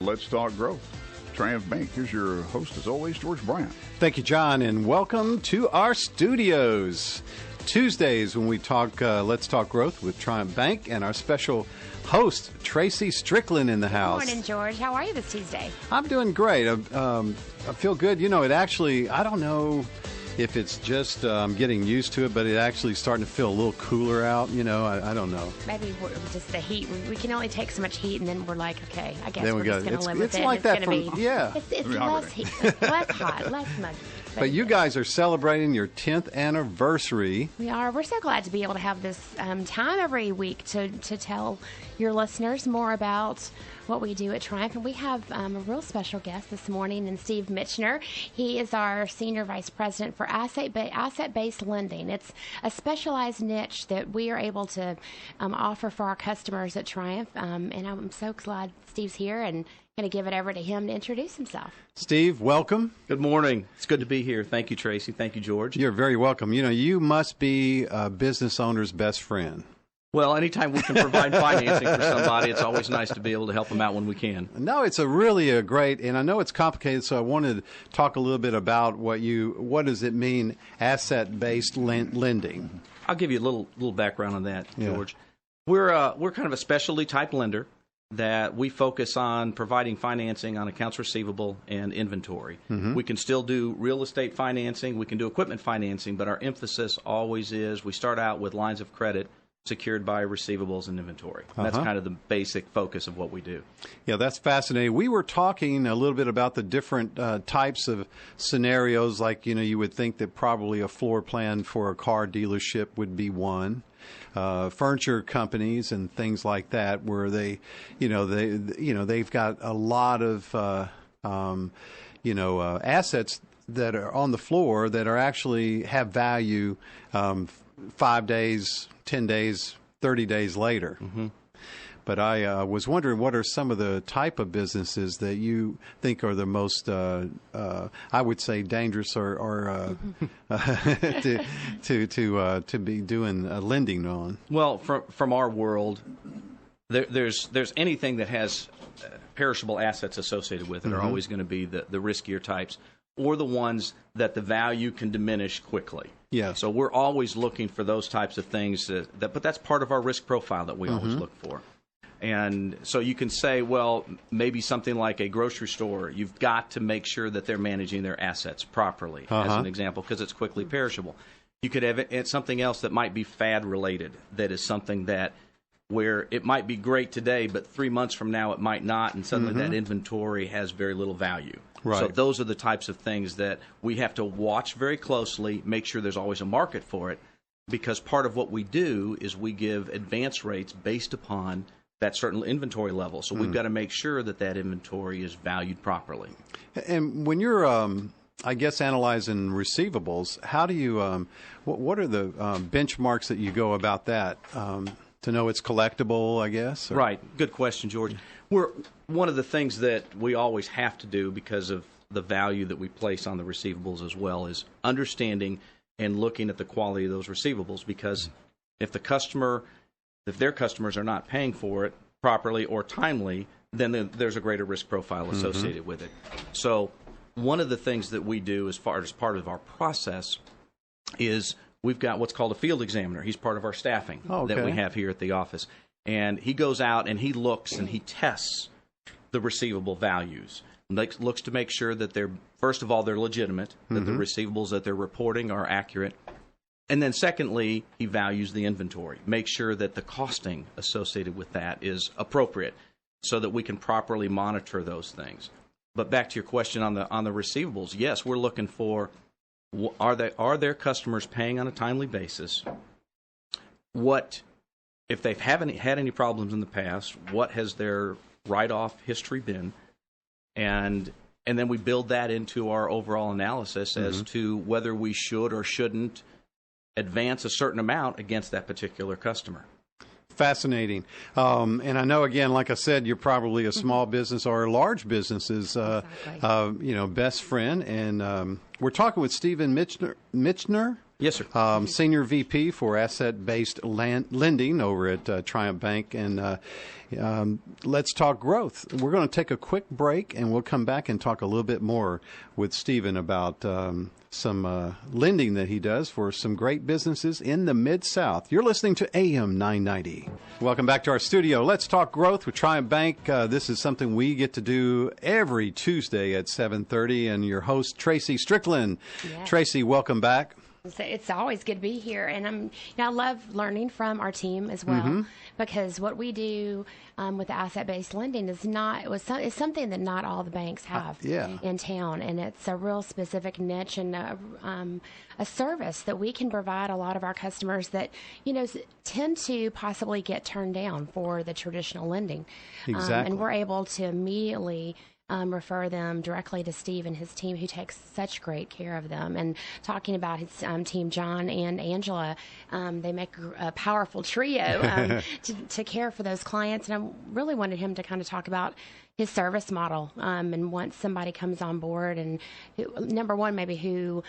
Let's Talk Growth. Triumph Bank. Here's your host, as always, George Bryant. Thank you, John, and welcome to our studios. Tuesdays when we talk Let's Talk Growth with Triumph Bank, and our special host, Tracy Strickland, in the house. Good morning, George. How are you this Tuesday? I'm doing great. I feel good. You know, it actually, I don't know if it's just getting used to it, but it actually starting to feel a little cooler out. You know, I don't know. Maybe just the heat. We can only take so much heat, and then we're like, okay, I guess we're just going to live with it. It's like that. Yeah. It's less heat, less hot, less muggy. But you guys are celebrating your 10th anniversary. We are. We're so glad to be able to have this time every week to tell your listeners more about what we do at Triumph. And we have a real special guest this morning, and Steve Mitchener. He is our Senior Vice President for asset-based lending. It's a specialized niche that we are able to offer for our customers at Triumph. And I'm so glad Steve's here, and going to give it over to him to introduce himself. Steve, welcome. Good morning. It's good to be here. Thank you, Tracy. Thank you, George. You're very welcome. You know, you must be a business owner's best friend. Well, anytime we can provide financing for somebody, it's always nice to be able to help them out when we can. No, it's really a great, and I know it's complicated, so I wanted to talk a little bit about what does it mean, asset-based lending? I'll give you a little background on that, George. Yeah. We're kind of a specialty type lender that we focus on providing financing on accounts receivable and inventory. Mm-hmm. We can still do real estate financing, we can do equipment financing, but our emphasis always is we start out with lines of credit secured by receivables and inventory. That's kind of the basic focus of what we do. Yeah, that's fascinating. We were talking a little bit about the different types of scenarios, like, you know, you would think that probably a floor plan for a car dealership would be one. Furniture companies and things like that, where they've got a lot of assets that are on the floor that are actually have value 5 days, 10 days, 30 days later. Mm-hmm. But I was wondering, what are some of the type of businesses that you think are the most, I would say, dangerous or to be doing lending on? Well, from our world, there's anything that has perishable assets associated with it are always going to be the riskier types, or the ones that the value can diminish quickly. Yeah. So we're always looking for those types of things but that's part of our risk profile that we always look for. And so you can say, well, maybe something like a grocery store, you've got to make sure that they're managing their assets properly, as an example, because it's quickly perishable. You could have something else that might be fad-related, that is something that where it might be great today, but 3 months from now it might not, and suddenly that inventory has very little value. Right. So those are the types of things that we have to watch very closely, make sure there's always a market for it, because part of what we do is we give advance rates based upon that certain inventory level. So we've got to make sure that inventory is valued properly. And when you're, I guess, analyzing receivables, how do you, what are the benchmarks that you go about that to know it's collectible, I guess? Or? Right. Good question, George. One of the things that we always have to do because of the value that we place on the receivables as well is understanding and looking at the quality of those receivables, because if their customers are not paying for it properly or timely, then there's a greater risk profile associated with it. So one of the things that we do as far as part of our process is we've got what's called a field examiner. He's part of our staffing that we have here at the office. And he goes out and he looks and he tests the receivable values. Looks to make sure that first of all, they're legitimate, that the receivables that they're reporting are accurate. And then secondly, he values the inventory. Make sure that the costing associated with that is appropriate so that we can properly monitor those things. But back to your question on the receivables, yes, we're looking for, are their customers paying on a timely basis? What, if they haven't had any problems in the past, what has their write-off history been? And then we build that into our overall analysis as to whether we should or shouldn't advance a certain amount against that particular customer. Fascinating. And I know, again, like I said, you're probably a small business or a large business's exactly. Best friend. And we're talking with Stephen Mitchener. Yes, sir. Senior VP for Asset-Based Lending over at Triumph Bank. And let's talk growth. We're going to take a quick break, and we'll come back and talk a little bit more with Stephen about some lending that he does for some great businesses in the Mid-South. You're listening to AM 990. Welcome back to our studio. Let's talk growth with Triumph Bank. This is something we get to do every Tuesday at 7:30, and your host, Tracy Strickland. Yes. Tracy, welcome back. It's always good to be here, and I love learning from our team as well, because what we do with the asset-based lending is something that not all the banks have in town, and it's a real specific niche and a service that we can provide a lot of our customers that tend to possibly get turned down for the traditional lending. Exactly. And we're able to immediately refer them directly to Steve and his team, who takes such great care of them. And talking about his team, John and Angela, they make a powerful trio to care for those clients. And I really wanted him to kind of talk about his service model, and once somebody comes on board, and number one, maybe who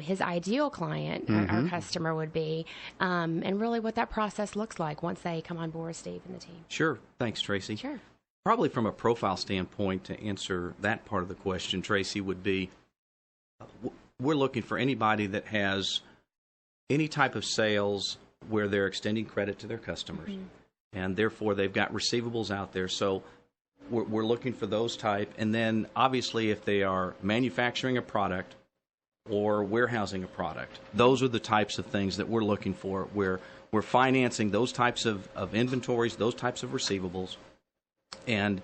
his ideal client, our customer would be, and really what that process looks like once they come on board, Steve and the team. Sure. Thanks, Tracy. Sure. Probably from a profile standpoint, to answer that part of the question, Tracy, would be we're looking for anybody that has any type of sales where they're extending credit to their customers, and therefore they've got receivables out there. So we're looking for those type. And then obviously if they are manufacturing a product or warehousing a product, those are the types of things that we're looking for, where we're financing those types of inventories, those types of receivables. And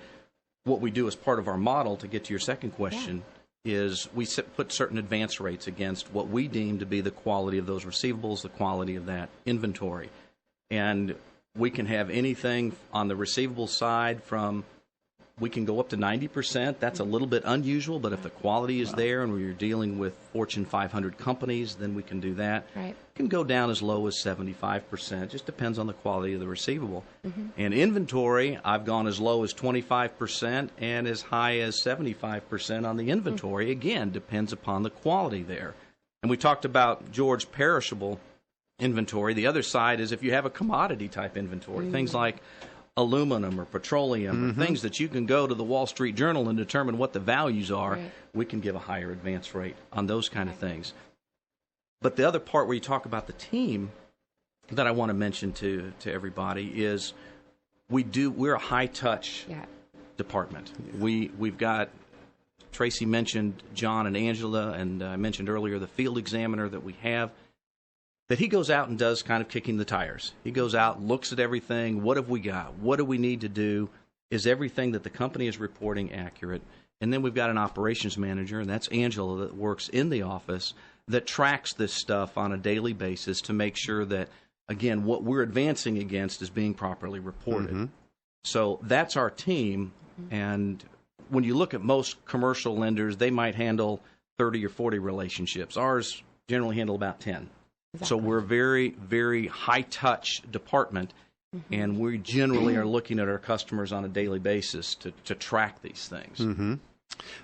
what we do as part of our model, to get to your second question, is we put certain advance rates against what we deem to be the quality of those receivables, the quality of that inventory. And we can have anything on the receivable side from, we can go up to 90%. That's a little bit unusual, but if the quality is there and we're dealing with Fortune 500 companies, then we can do that. Right. It can go down as low as 75%. Just depends on the quality of the receivable. And inventory, I've gone as low as 25% and as high as 75% on the inventory. Again, depends upon the quality there. And we talked about, George, perishable inventory. The other side is if you have a commodity type inventory, things like aluminum or petroleum, or things that you can go to the Wall Street Journal and determine what the values are, we can give a higher advance rate on those kind of things. But the other part where you talk about the team that I want to mention to everybody is we're a high touch department. We've got, Tracy mentioned John and Angela, and I mentioned earlier the field examiner that we have, that he goes out and does kind of kicking the tires. He goes out, looks at everything. What have we got? What do we need to do? Is everything that the company is reporting accurate? And then we've got an operations manager, and that's Angela, that works in the office, that tracks this stuff on a daily basis to make sure that, again, what we're advancing against is being properly reported. So that's our team. And when you look at most commercial lenders, they might handle 30 or 40 relationships. Ours generally handle about 10. Exactly. So we're a very, very high-touch department, and we generally are looking at our customers on a daily basis to track these things.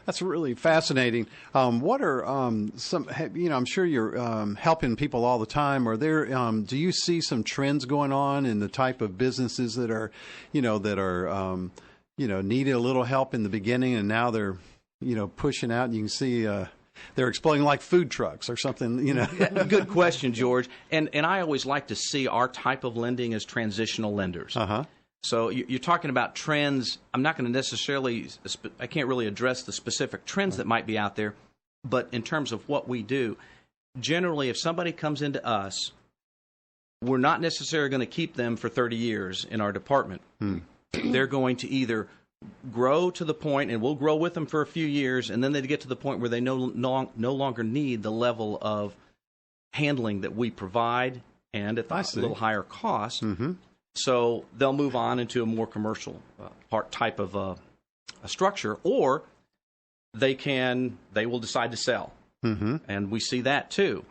That's really fascinating. What are some? I'm sure you're helping people all the time. Are there? Do you see some trends going on in the type of businesses that are, needed a little help in the beginning, and now they're, pushing out, and you can see. They're exploding like food trucks or something, Good question, George. And I always like to see our type of lending as transitional lenders. So you're talking about trends. I'm not going to necessarily, I can't really address the specific trends that might be out there, but in terms of what we do, generally if somebody comes into us, we're not necessarily going to keep them for 30 years in our department. They're going to either grow to the point, and we'll grow with them for a few years, and then they get to the point where they no longer need the level of handling that we provide, and at a little higher cost. So they'll move on into a more commercial type of a structure, or they will decide to sell, and we see that too.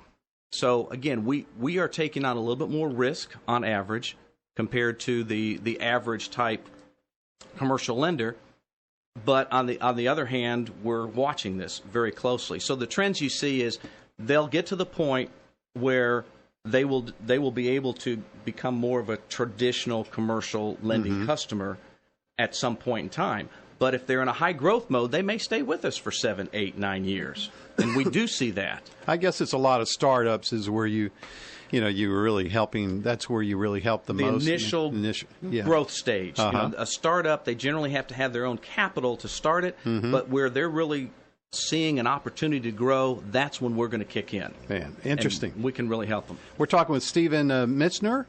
So again, we are taking on a little bit more risk on average compared to the average type commercial lender, but on the other hand, we're watching this very closely. So the trends you see is they'll get to the point where they will be able to become more of a traditional commercial lending customer at some point in time. But if they're in a high growth mode, they may stay with us for 7, 8, 9 years, and we do see that. I guess it's a lot of startups is where you're really helping. That's where you really help the most. The initial growth stage. A startup, they generally have to have their own capital to start it, but where they're really seeing an opportunity to grow, that's when we're going to kick in. Man, interesting. And we can really help them. We're talking with Stephen Mitchener,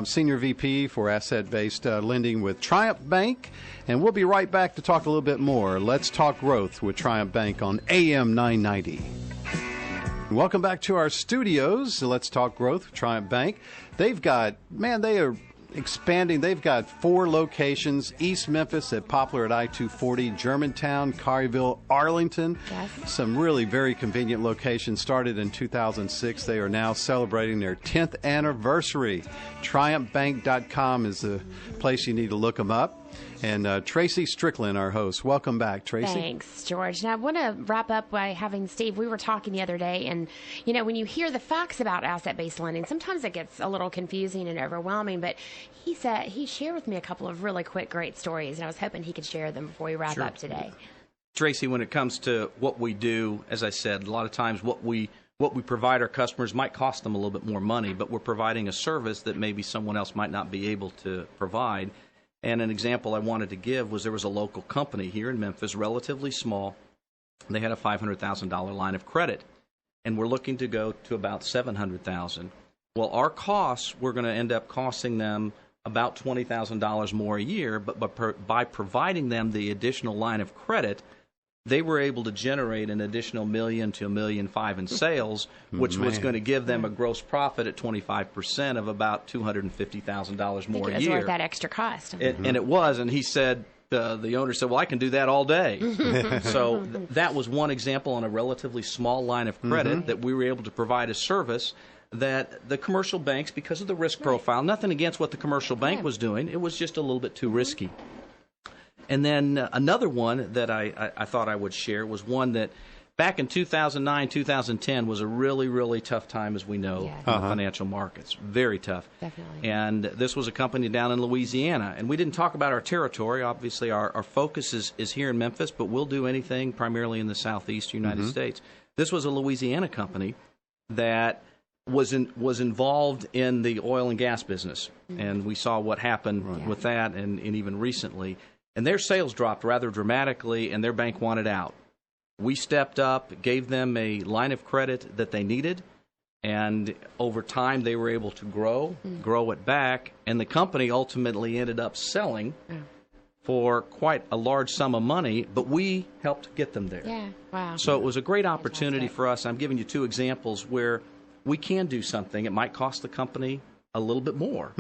Senior VP for Asset-Based Lending with Triumph Bank, and we'll be right back to talk a little bit more. Let's talk growth with Triumph Bank on AM 990. Welcome back to our studios. Let's talk growth with Triumph Bank. They are expanding. They've got 4 locations: East Memphis at Poplar at I-240, Germantown, Collierville, Arlington. Yes. Some really very convenient locations. Started in 2006. They are now celebrating their 10th anniversary. TriumphBank.com is the place you need to look them up. And Tracy Strickland, our host. Welcome back, Tracy. Thanks, George. Now, I want to wrap up by having Steve. We were talking the other day, and, when you hear the facts about asset-based lending, sometimes it gets a little confusing and overwhelming, but he shared with me a couple of really quick, great stories, and I was hoping he could share them before we wrap up today. Tracy, when it comes to what we do, as I said, a lot of times what we provide our customers might cost them a little bit more money, but we're providing a service that maybe someone else might not be able to provide. And an example I wanted to give was there was a local company here in Memphis, relatively small. They had a $500,000 line of credit, and we're looking to go to about $700,000. Well, our costs, we're going to end up costing them about $20,000 more a year, but by providing them the additional line of credit, they were able to generate an additional $1 million to $1.5 million in sales, which was going to give them a gross profit at 25% of about $250,000 more a year. It was worth that extra cost. And it was, and he said, the owner said, well, I can do that all day. So that was one example on a relatively small line of credit that we were able to provide a service that the commercial banks, because of the risk profile, nothing against what the commercial bank was doing, it was just a little bit too risky. And then another one that I thought I would share was one that back in 2009, 2010 was a really, really tough time, as we know, in the financial markets. Very tough. Definitely. And this was a company down in Louisiana. And we didn't talk about our territory. Obviously, our focus is here in Memphis, but we'll do anything primarily in the southeast United States. This was a Louisiana company that was involved in the oil and gas business. And we saw what happened with that and even recently. And their sales dropped rather dramatically, and their bank wanted out. We stepped up, gave them a line of credit that they needed, and over time they were able to grow it back, and the company ultimately ended up selling for quite a large sum of money, but we helped get them there. Yeah, wow. So it was a great opportunity for us. I'm giving you 2 examples where we can do something. It might cost the company a little bit more,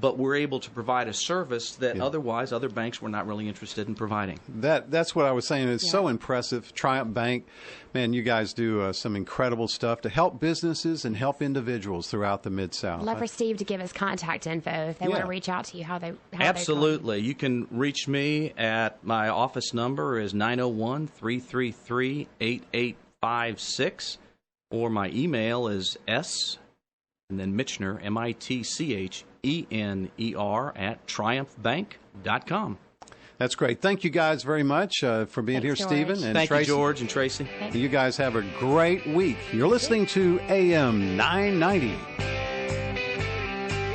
but we're able to provide a service that otherwise other banks were not really interested in providing. That's what I was saying. It's so impressive. Triumph Bank, man, you guys do some incredible stuff to help businesses and help individuals throughout the Mid-South. I'd love for Steve to give us contact info if they want to reach out to you. How Absolutely. You can reach me at my office number is 901-333-8856, or my email is and then Mitchener, Mitchener, at TriumphBank.com. That's great. Thank you guys very much for being here, George. Stephen. And Thank Tracy. you, George and Tracy. You guys have a great week. You're listening to AM 990.